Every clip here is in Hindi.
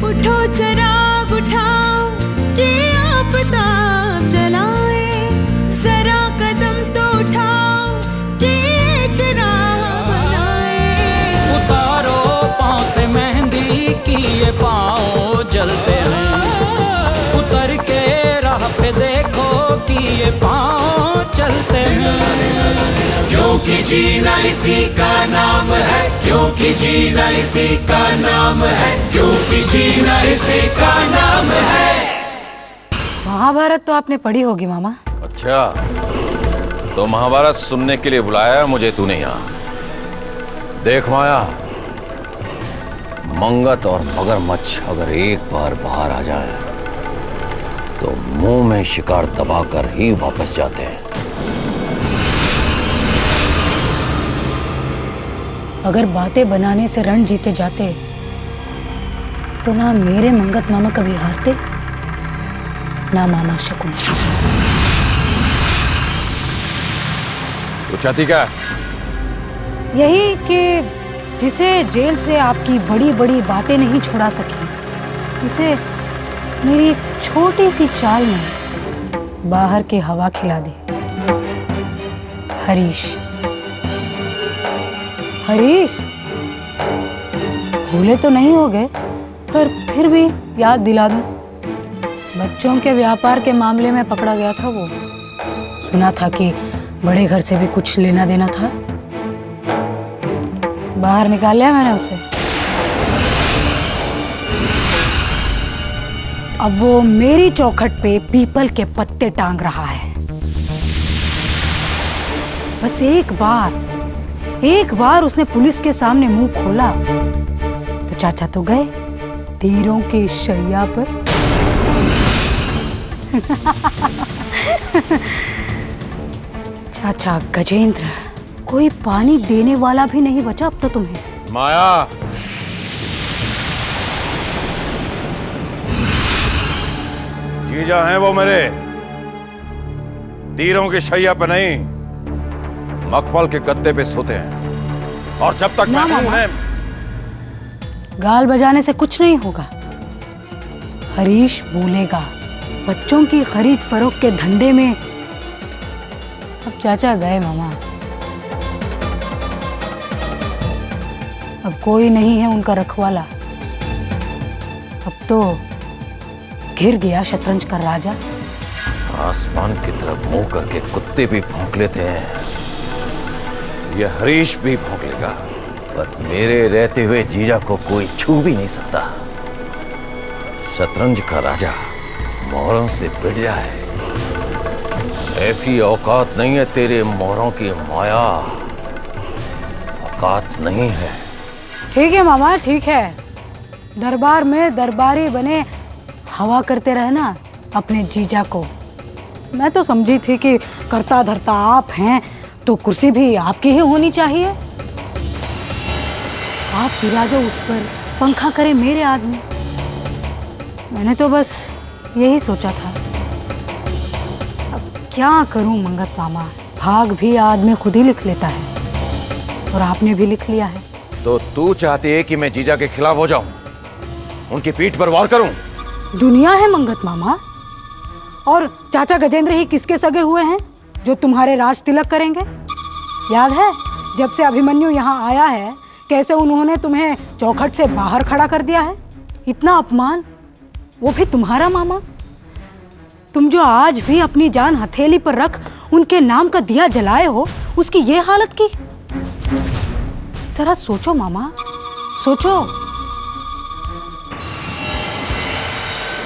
उठो चिराग उठाओ कि आफताब जलाए, जरा कदम तो उठाओ कि एक राह बनाए। उतारो पाँव से मेहंदी की ये पाँव जलते हैं, उतर के राह पे देखो कि ये पाँव चलते हैं। क्योंकि जीना इसी का नाम है, क्योंकि जीना इसी का नाम है, क्योंकि जीना इसी का नाम है। महाभारत तो आपने पढ़ी होगी मामा। अच्छा, तो महाभारत सुनने के लिए बुलाया मुझे तूने यहाँ। देख माया, मंगत और मगरमच्छ अगर एक बार बाहर आ जाए तो मुंह में शिकार दबाकर ही वापस जाते हैं। अगर बातें बनाने से रण जीते जाते तो ना मेरे मंगत मामा कभी हारते, ना मामा शकुन। तू चाहती क्या? यही कि जिसे जेल से आपकी बड़ी बड़ी बातें नहीं छुड़ा सकी, उसे मेरी छोटी सी चाल में बाहर की हवा खिला दी। हरीश, हरीश, भूले तो नहीं हो गए, पर फिर भी याद दिला दूं। बच्चों के व्यापार के मामले में पकड़ा गया था वो। सुना था कि बड़े घर से भी कुछ लेना देना था। बाहर निकाल लिया मैंने उसे। अब वो मेरी चौखट पे पीपल के पत्ते टांग रहा है। बस एक बार उसने पुलिस के सामने मुंह खोला तो चाचा तो गए तीरों की शैया पर। चाचा गजेंद्र, कोई पानी देने वाला भी नहीं बचा अब तो तुम्हें। माया, जीजा हैं वो मेरे, तीरों की शैया पे नहीं, मखमल के गद्दे पे सोते हैं। और जब तक मैं उन्हें गाल बजाने से कुछ नहीं होगा। हरीश बोलेगा बच्चों की खरीद फरोख्त के धंधे में। अब चाचा गए मामा, अब कोई नहीं है उनका रखवाला। अब तो घिर गया शतरंज का राजा। आसमान की तरफ मुंह करके कुत्ते भी भौंक लेते हैं, ये हरीश भी भौंक लेगा, पर मेरे रहते हुए जीजा को कोई छू भी नहीं सकता। शतरंज का राजा मोहरों से पिट जाए, ऐसी औकात नहीं है तेरे मोहरों की माया, औकात नहीं है। ठीक है मामा, ठीक है। दरबार में दरबारी बने हवा करते रहना अपने जीजा को। मैं तो समझी थी कि करता धरता आप हैं तो कुर्सी भी आपकी ही होनी चाहिए। आप विराजो उस पर, पंखा करे मेरे आदमी। मैंने तो बस यही सोचा था। अब क्या करूं मंगत मामा, भाग भी आदमी खुद ही लिख लेता है और आपने भी लिख लिया है। तो तू चाहती है कि मैं जीजा के खिलाफ हो जाऊं, उनकी पीठ पर वार करूं? दुनिया है मंगत मामा, और चाचा गजेंद्र ही किसके सगे हुए हैं जो तुम्हारे राज तिलक करेंगे? याद है जब से अभिमन्यु यहाँ आया है कैसे उन्होंने तुम्हें चौखट से बाहर खड़ा कर दिया है? इतना अपमान, वो भी तुम्हारा मामा। तुम जो आज भी अपनी जान हथेली पर रख उनके नाम का दिया जलाए हो, उसकी ये हालत की। जरा सोचो मामा, सोचो।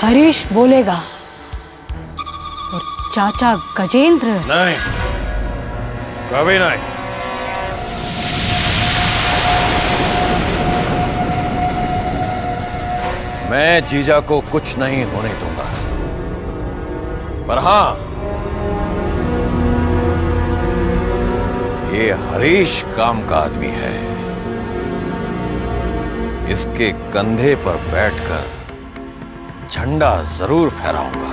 हरीश बोलेगा और चाचा गजेंद्र नहीं, कभी नहीं। मैं जीजा को कुछ नहीं होने दूंगा, पर हां, ये हरीश काम का आदमी है। इसके कंधे पर बैठकर झंडा जरूर फहराऊंगा।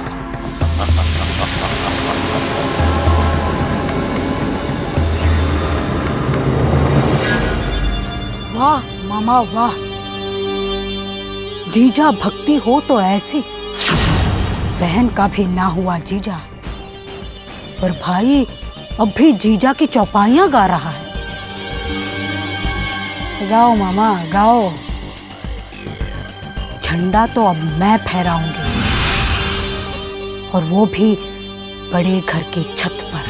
वाह मामा वाह, जीजा भक्ति हो तो ऐसी। बहन का भी ना हुआ जीजा, पर भाई अब भी जीजा की चौपाइयां गा रहा है। गाओ मामा गाओ, झंडा तो अब मैं फहराऊंगी, और वो भी बड़े घर की छत पर।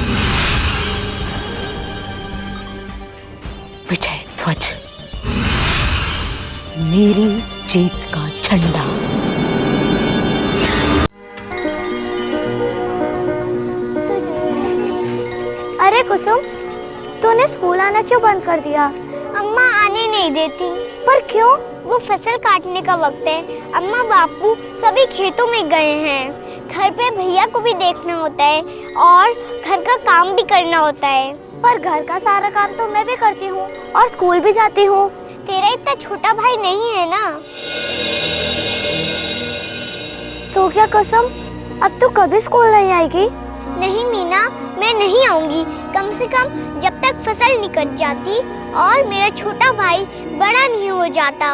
विजय ध्वज, मेरी जीत का झंडा। अरे कुसुम, तूने स्कूल आना क्यों बंद कर दिया? अम्मा आने नहीं देती। पर क्यों? वो फसल काटने का वक्त है। अम्मा बापू सभी खेतों में गए हैं। घर पे भैया को भी देखना होता है और घर का काम भी करना होता है। पर घर का सारा काम तो मैं भी करती हूँ और स्कूल भी जाती हूँ। तेरा इतना छोटा भाई नहीं है ना? तो क्या कुसुम, अब तू कभी स्कूल नहीं आएगी? नहीं मीना, मैं नहीं आऊंगी। कम से कम जब तक फसल नहीं कट जाती और मेरा छोटा भाई बड़ा नहीं हो जाता।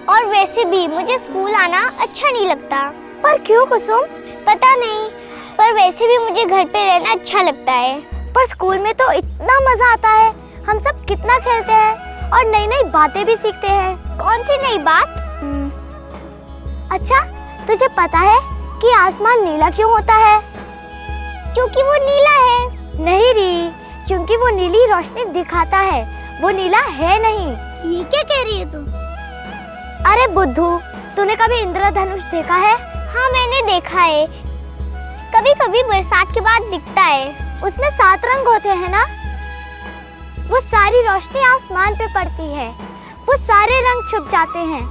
और वैसे भी मुझे स्कूल आना अच्छा नहीं लगता। पर क्यों कुसुम? पता नहीं, पर वैसे भी मुझे घर पे रहना अच्छा लगता है। पर स्कूल में तो इतना मजा आता है। हम सब कितना खेलते हैं और नई नई बातें भी सीखते हैं। कौन सी नई बात? अच्छा, तुझे पता है कि आसमान नीला क्यों होता है? क्योंकि वो नीला है। नहीं री, क्योंकि वो नीली रोशनी दिखाता है, वो नीला है नहीं। ये क्या कह रही है तू? अरे बुद्धू, तूने कभी इंद्रधनुष देखा है? हाँ, मैंने देखा है। कभी कभी बरसात के बाद दिखता है। उसमें 7 रंग होते हैं ना? वो सारी रोशनी आसमान पे पड़ती है, वो सारे रंग छुप जाते हैं,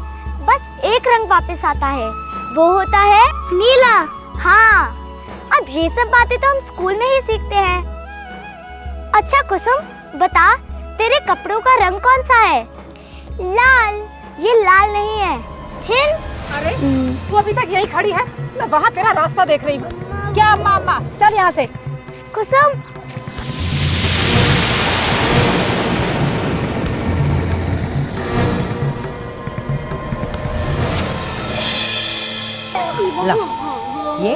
बस एक रंग वापस आता है, वो होता है नीला। हाँ, अब ये सब बातें तो हम स्कूल में ही सीखते हैं। अच्छा कुसुम, बता, तेरे कपड़ों का रंग कौन सा है? लाल। ये लाल नहीं है। फिर? अरे तू अभी तक यही खड़ी है, मैं वहाँ तेरा रास्ता देख रही हूँ। क्या मामा, चल यहाँ से। कुसुम, ला, ये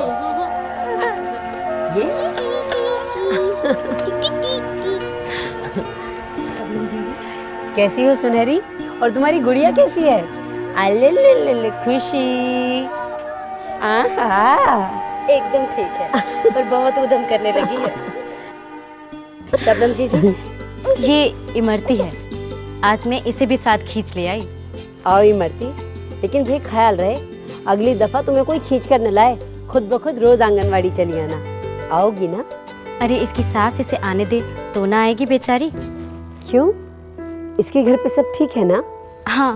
कैसी हो सुनहरी? और तुम्हारी गुड़िया कैसी है? अल्ले खुशी। आहा, एकदम ठीक है, पर बहुत उधम करने लगी है। शबनम जीजी, ये इमरती है, आज मैं इसे भी साथ खींच ले आई। आओ इमरती, लेकिन भी ख्याल रहे अगली दफा तुम्हें कोई खींच कर न लाए, खुद ब खुद रोज आंगनवाड़ी चली आना। आओगी ना? अरे इसकी सास इसे आने दे तो ना आएगी बेचारी। क्यों? इसके घर पे सब ठीक है ना? हाँ,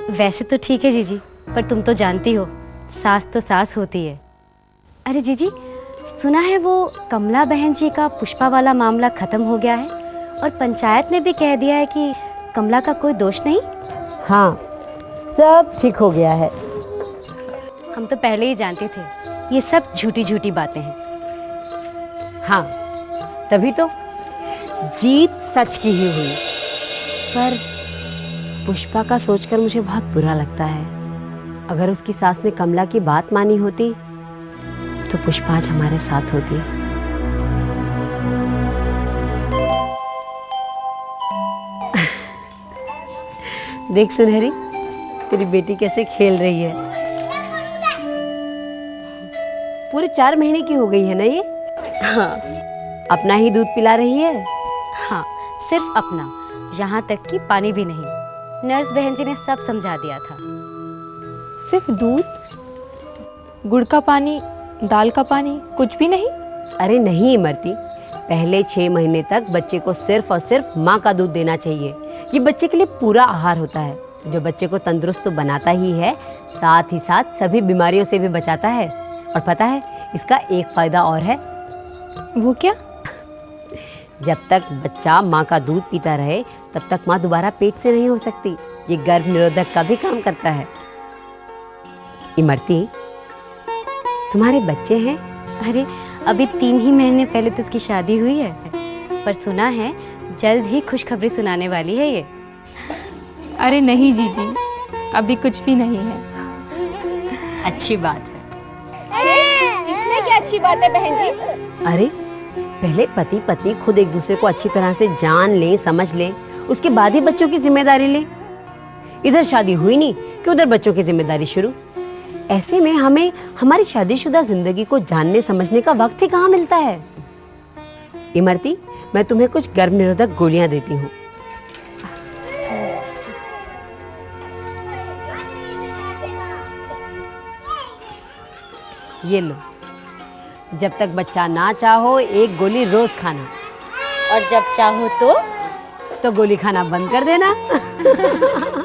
वैसे तो ठीक है जीजी, पर तुम तो जानती हो, सास तो सास होती है। अरे जीजी, सुना है वो कमला बहन जी का पुष्पा वाला मामला खत्म हो गया है और पंचायत ने भी कह दिया है कि कमला का कोई दोष नहीं। हाँ, सब ठीक हो गया है। हम तो पहले ही जानते थे, ये सब झूठी झूठी बातें हैं। हाँ, तभी तो जीत सच की ही हुई। पर पुष्पा का सोचकर मुझे बहुत बुरा लगता है। अगर उसकी सास ने कमला की बात मानी होती तो पुष्पा आज हमारे साथ होती। देख सुनहरी, तेरी बेटी कैसे खेल रही है। पूरे 4 महीने की हो गई है ना ये? हाँ, अपना ही दूध पिला रही है? हाँ, सिर्फ अपना, यहाँ तक कि पानी भी नहीं। नर्स बहन जी ने सब समझा दिया था। सिर्फ दूध, गुड़ का पानी, दाल का पानी, कुछ भी नहीं? अरे नहीं इमरती, पहले 6 महीने तक बच्चे को सिर्फ और सिर्फ माँ का दूध देना चाहिए। ये बच्चे के लिए पूरा आहार होता है, जो बच्चे को तंदुरुस्त तो बनाता ही है, साथ ही साथ सभी बीमारियों से भी बचाता है। और पता है, इसका एक फायदा और है। वो क्या? जब तक बच्चा माँ का दूध पीता रहे तब तक माँ दोबारा पेट से नहीं हो सकती। ये गर्भ निरोधक का भी काम करता है। इमरती, तुम्हारे बच्चे हैं? अरे अभी 3 ही महीने पहले तो उसकी शादी हुई है, पर सुना है जल्द ही खुशखबरी सुनाने वाली है ये। अरे नहीं जीजी, अभी कुछ भी नहीं है। अच्छी बात है। इसमें क्या अच्छी बात है बहन जी? अरे पहले पति पत्नी खुद एक दूसरे को अच्छी तरह से जान ले, समझ ले, उसके बाद ही बच्चों की जिम्मेदारी ले। इधर शादी हुई नहीं कि उधर बच्चों की जिम्मेदारी शुरू। ऐसे में हमें हमारी शादीशुदा जिंदगी को जानने समझने का वक्त ही कहाँ मिलता है। इमरती, मैं तुम्हें कुछ गर्भ निरोधक गोलियां देती हूँ। ये लो, जब तक बच्चा ना चाहो एक गोली रोज खाना, और जब चाहो तो गोली खाना बंद कर देना।